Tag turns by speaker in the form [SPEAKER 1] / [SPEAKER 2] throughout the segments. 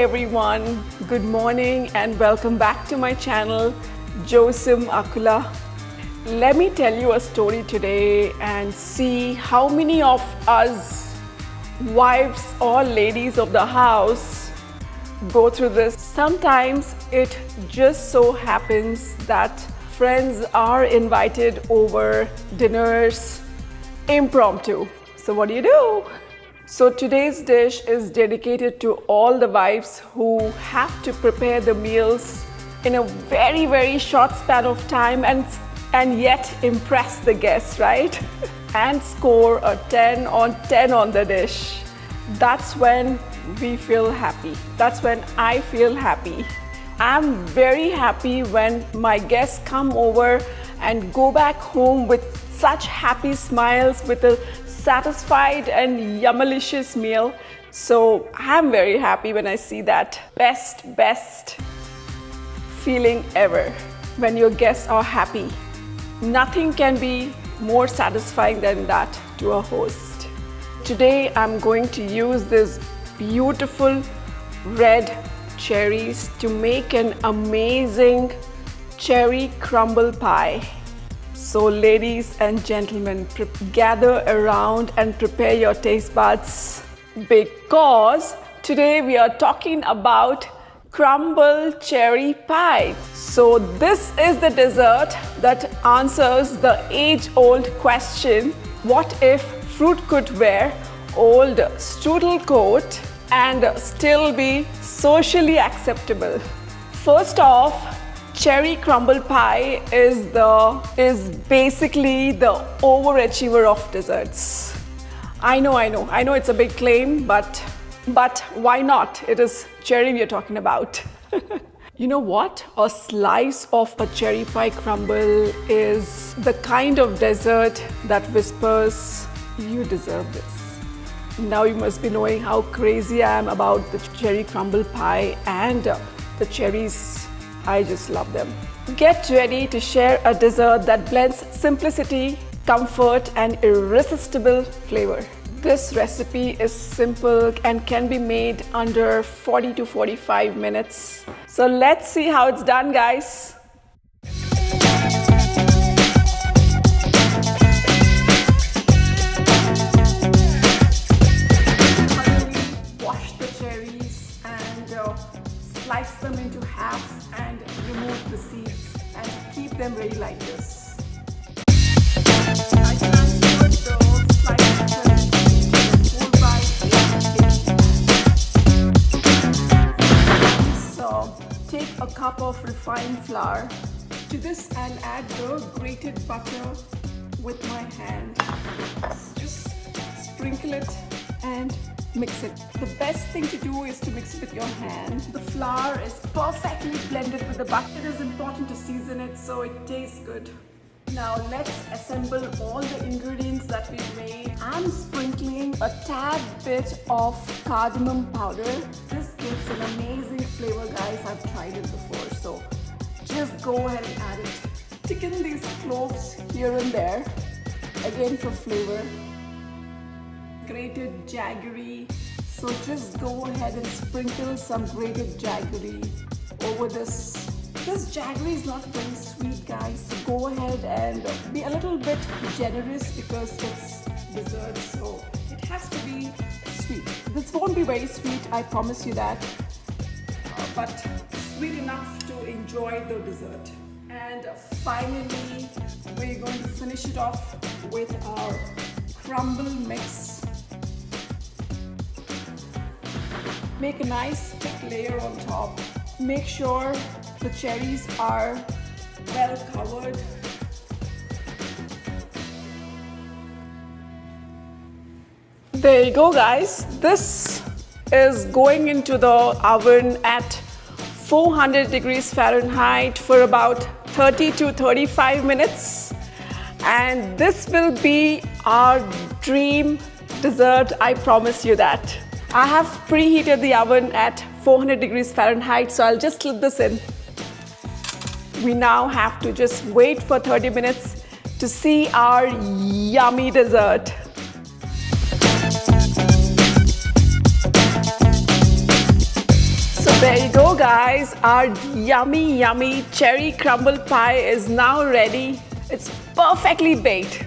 [SPEAKER 1] everyone, good morning and welcome back to my channel JoSum Akula. Let me tell you a story today and see how many of us wives or ladies of the house go through this. Sometimes it just so happens that friends are invited over dinners impromptu. So what do? So today's dish is dedicated to all the wives who have to prepare the meals in a very short span of time and yet impress the guests, right? And score a 10 on 10 on the dish. That's when we feel happy. That's when I feel happy. I'm very happy when my guests come over and go back home with such happy smiles, with a satisfied and yummalicious meal. So I'm very happy when I see that. Best feeling ever when your guests are happy. Nothing can be more satisfying than that to a host. Today I'm going to use this beautiful red cherries to make an amazing cherry crumble pie. So ladies and gentlemen, gather around and prepare your taste buds because today we are talking about crumble cherry pie. So this is the dessert that answers the age-old question, what if fruit could wear old strudel coat and still be socially acceptable? First off, cherry crumble pie is basically the overachiever of desserts. I know it's a big claim, but why not? It is cherry we are talking about. You know what? A slice of a cherry pie crumble is the kind of dessert that whispers, you deserve this. Now you must be knowing how crazy I am about the cherry crumble pie and the cherries. I just love them. Get ready to share a dessert that blends simplicity, comfort, and irresistible flavor. This recipe is simple and can be made under 40 to 45 minutes. So let's see how it's done, guys. Wash the cherries and slice them into half and remove the seeds and keep them ready like this. I transferred the sliced cherries into the 4x8 So take a cup of refined flour to this and add the grated butter with my hand. Just sprinkle it and mix it. The best thing to do is to mix it with your hand. The flour is perfectly blended with the butter. It is important to season it so it tastes good. Now let's assemble all the ingredients that we've made. I'm sprinkling a tad bit of cardamom powder. This gives an amazing flavor, guys. I've tried it before, so just go ahead and add it. Thicken these cloves here and there, again for flavor. Grated jaggery, so just go ahead and sprinkle some grated jaggery over this. This jaggery is not very sweet, guys, so go ahead and be a little bit generous because it's dessert, so it has to be sweet. This won't be very sweet, I promise you that, but sweet enough to enjoy the dessert. And finally, we're going to finish it off with our crumble mix. Make a nice thick layer on top. Make sure the cherries are well covered. There you go, guys. This is going into the oven at 400 degrees Fahrenheit for about 30 to 35 minutes. And this will be our dream dessert, I promise you that. I have preheated the oven at 400 degrees Fahrenheit, so I'll just slip this in. We now have to just wait for 30 minutes to see our yummy dessert. There you go, guys. Our yummy, yummy cherry crumble pie is now ready. It's perfectly baked.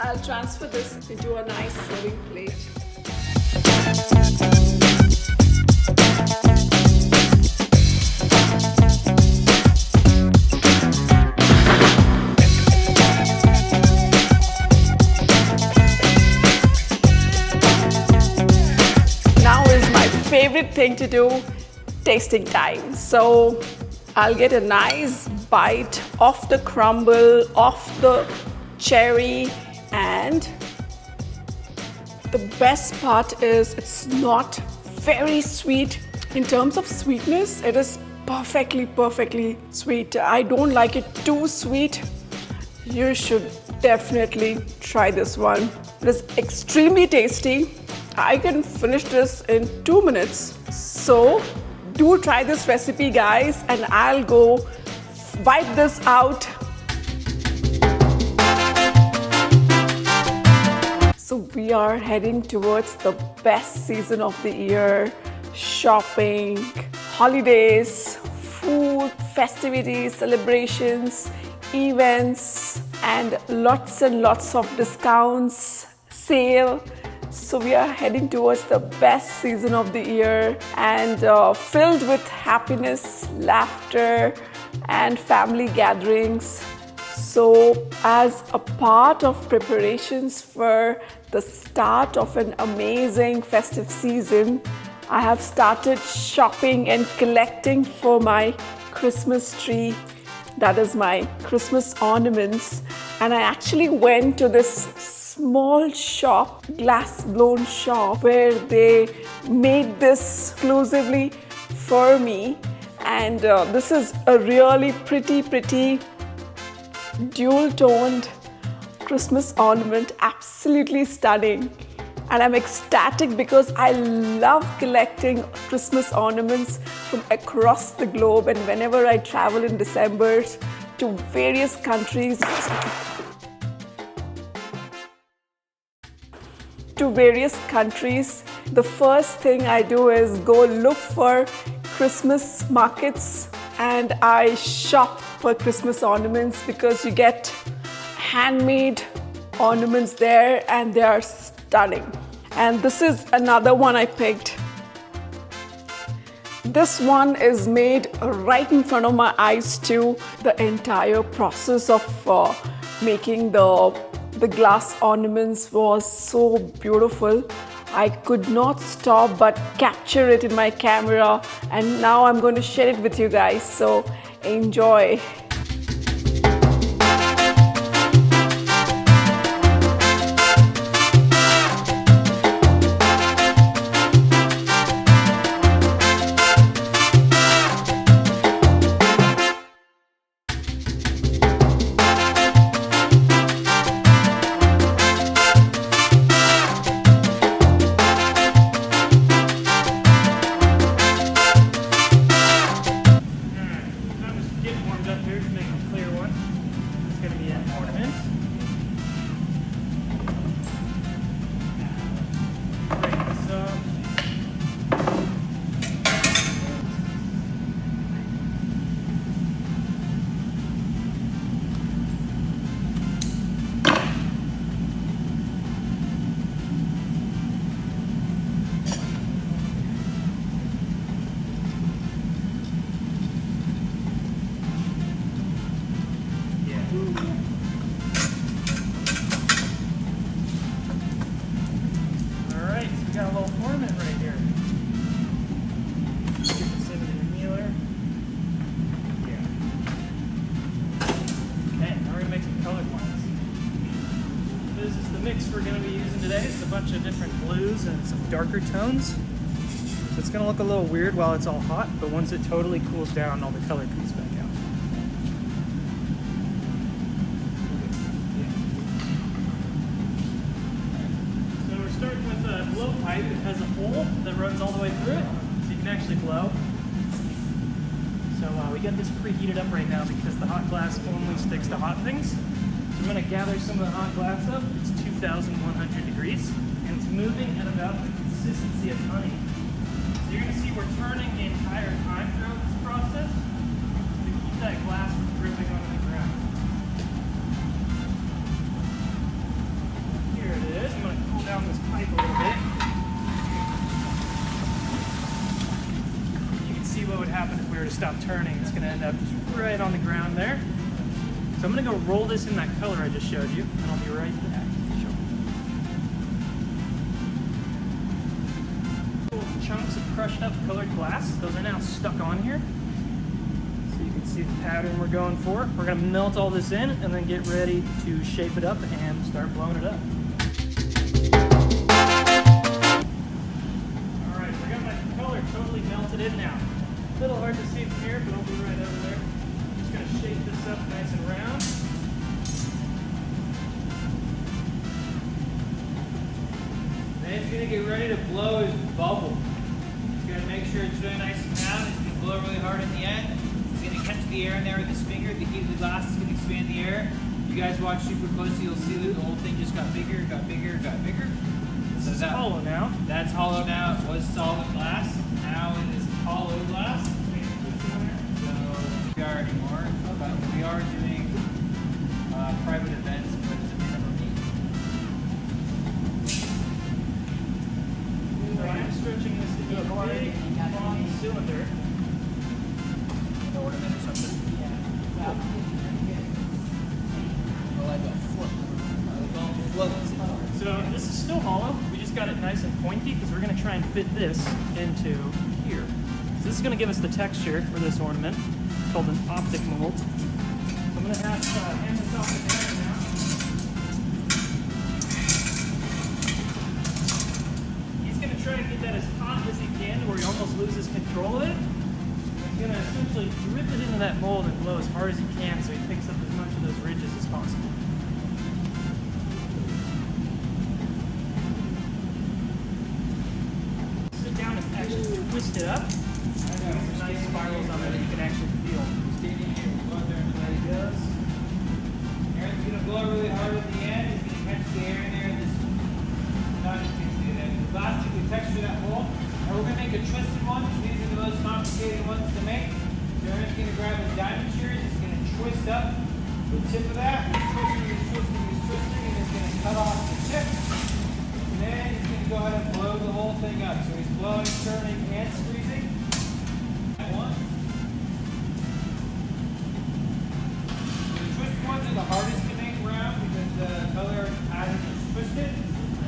[SPEAKER 1] I'll transfer this into a nice serving plate. Now is my favorite thing to do, tasting time. So I'll get a nice bite of the crumble, of the cherry, and the best part is it's not very sweet. In terms of sweetness, it is perfectly sweet. I don't like it too sweet. You should definitely try this one. It is extremely tasty. I can finish this in 2 minutes. So do try this recipe, guys, and I'll go wipe this out. So we are heading towards the best season of the year. Shopping, holidays, food, festivities, celebrations, events, and lots of discounts, sale. So we are heading towards the best season of the year and filled with happiness, laughter, and family gatherings. So as a part of preparations for the start of an amazing festive season, I have started shopping and collecting for my Christmas tree. That is my Christmas ornaments. And I actually went to this small shop, glass-blown shop, where they made this exclusively for me. And this is a really pretty dual-toned Christmas ornament, absolutely stunning. And I'm ecstatic because I love collecting Christmas ornaments from across the globe, and whenever I travel in December to various countries, the first thing I do is go look for Christmas markets and I shop for Christmas ornaments because you get handmade ornaments there and they are stunning. And this is another one I picked. This one is made right in front of my eyes too. The entire process of making the glass ornaments was so beautiful. I could not stop but capture it in my camera, and now I'm going to share it with you guys, so enjoy.
[SPEAKER 2] We're going to be using today is a bunch of different blues and some darker tones. So it's going to look a little weird while it's all hot, but once it totally cools down, all the color comes back out. So we're starting with a blowpipe. It has a hole that runs all the way through it, so you can actually blow. So we got this preheated up right now because the hot glass only sticks to hot things. I'm going to gather some of the hot glass up. It's 2,100 degrees, and and it's moving at about the consistency of honey. So you're going to see we're turning the entire time throughout this process to keep that glass from dripping onto the ground. Here it is. I'm going to cool down this pipe a little bit. You can see what would happen if we were to stop turning. It's going to end up just right on the ground there. So I'm going to go roll this in that color I just showed you, and I'll be right back. Chunks of crushed up colored glass. Those are now stuck on here. So you can see the pattern we're going for. We're going to melt all this in and then get ready to shape it up and start blowing it up. Alright, so I got my color totally melted in now. A little hard to see from here, but I'll be right over there. Just going to shape this up nice and round.
[SPEAKER 3] Then it's going to get ready to blow his bubble. He's going to make sure it's really nice and round. He's going to blow really hard in the end. He's going to catch the air in there with his finger. The heat of the glass is going to expand the air. If you guys watch super closely, you'll see that the whole thing just got bigger, got bigger, got bigger.
[SPEAKER 2] This is hollow now.
[SPEAKER 3] That's hollow now. It was solid glass. Now it is hollow glass. So we are anymore, but we are doing private events, but it's a minimum heat.
[SPEAKER 2] So I'm stretching this to be a big, long cylinder.
[SPEAKER 3] An ornament or something. Yeah. Like a float.
[SPEAKER 2] So this is still hollow. We just got it nice and pointy because we're going to try and fit this into here. So this is going to give us the texture for this ornament called an optic mold. So I'm going to have to hand this off to Aaron now. He's going to try and get that as hot as he can to where he almost loses control of it. He's going to essentially drip it into that mold and blow as hard as he can so he picks up as much of those ridges as possible. Sit down and actually twist it up. Some nice spirals on there that you can actually feel. There he goes.
[SPEAKER 3] Aaron's going to blow really hard at the end. He's going to catch the air in there. Not just going to do that. The glass, you can texture that hole. And we're going to make a twisted one. These are the most complicated ones to make. So Aaron's going to grab his diamond shears. He's going to twist up the tip of that. He's twisting, and he's going to cut off the tip. And then he's going to go ahead and blow the whole thing up. So he's blowing, turning, and squeezing at once. Ones are the hardest to make round because the color pattern is twisted.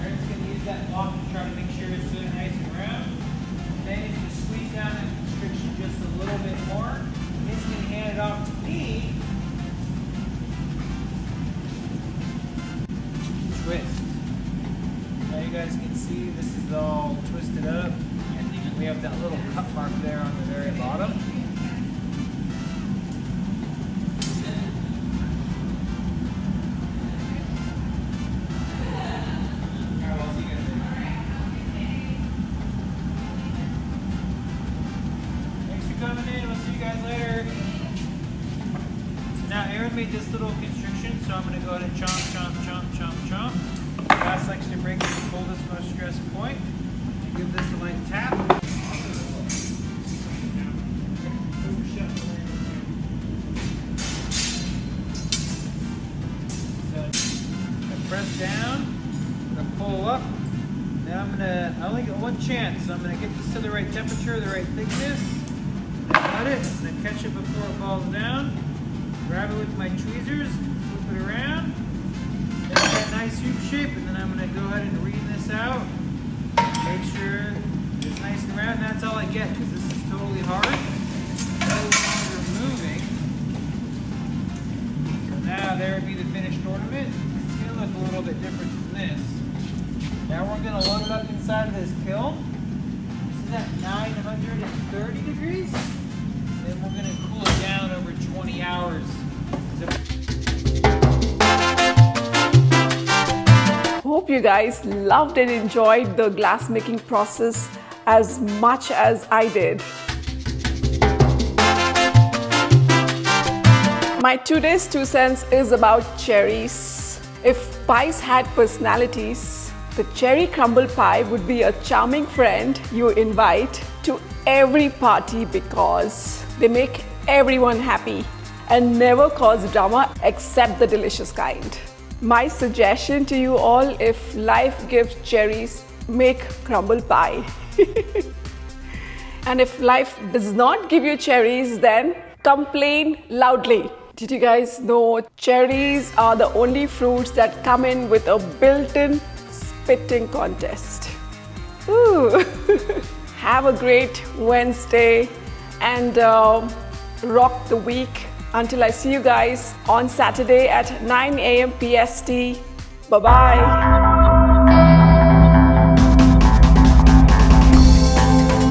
[SPEAKER 3] Aaron's going to use that block to try to make sure it's really nice and round. And then he's going to squeeze down that constriction just a little bit more. And he's going to hand it off to me. Twist. Now you guys can see this is all twisted up. And we have that little cut mark there on the very bottom. Now Aaron made this little constriction, so I'm going to go ahead and chomp, chomp, chomp, chomp, chomp. Glass likes to break at the coldest, most stress point. Give this a light tap. So I press down, I'm going to pull up. Now I only get one chance, so I'm going to get this to the right temperature, the right thickness. Cut it, I'm going to catch it before it falls down. Grab it with my tweezers, flip it around, get that nice hoop shape, and then I'm going to go ahead and ream this out. Make sure it's nice and round. That's all I get because this is totally hard. No longer moving. So now there would be the finished ornament. It's going to look a little bit different than this. Now we're going to load it up inside of this kiln. This is at 930 degrees. Then we're going to cool it down over 20 hours.
[SPEAKER 1] Hope you guys loved and enjoyed the glass making process as much as I did. My today's 2 cents is about cherries. If pies had personalities, The cherry crumble pie would be a charming friend you invite to every party because they make everyone happy and never cause drama except the delicious kind. My suggestion to you all, if life gives cherries, make crumble pie. And if life does not give you cherries, then complain loudly. Did you guys know cherries are the only fruits that come in with a built-in spitting contest? Ooh. Have a great Wednesday and rock the week. Until I see you guys on Saturday at 9 a.m. PST. Bye-bye.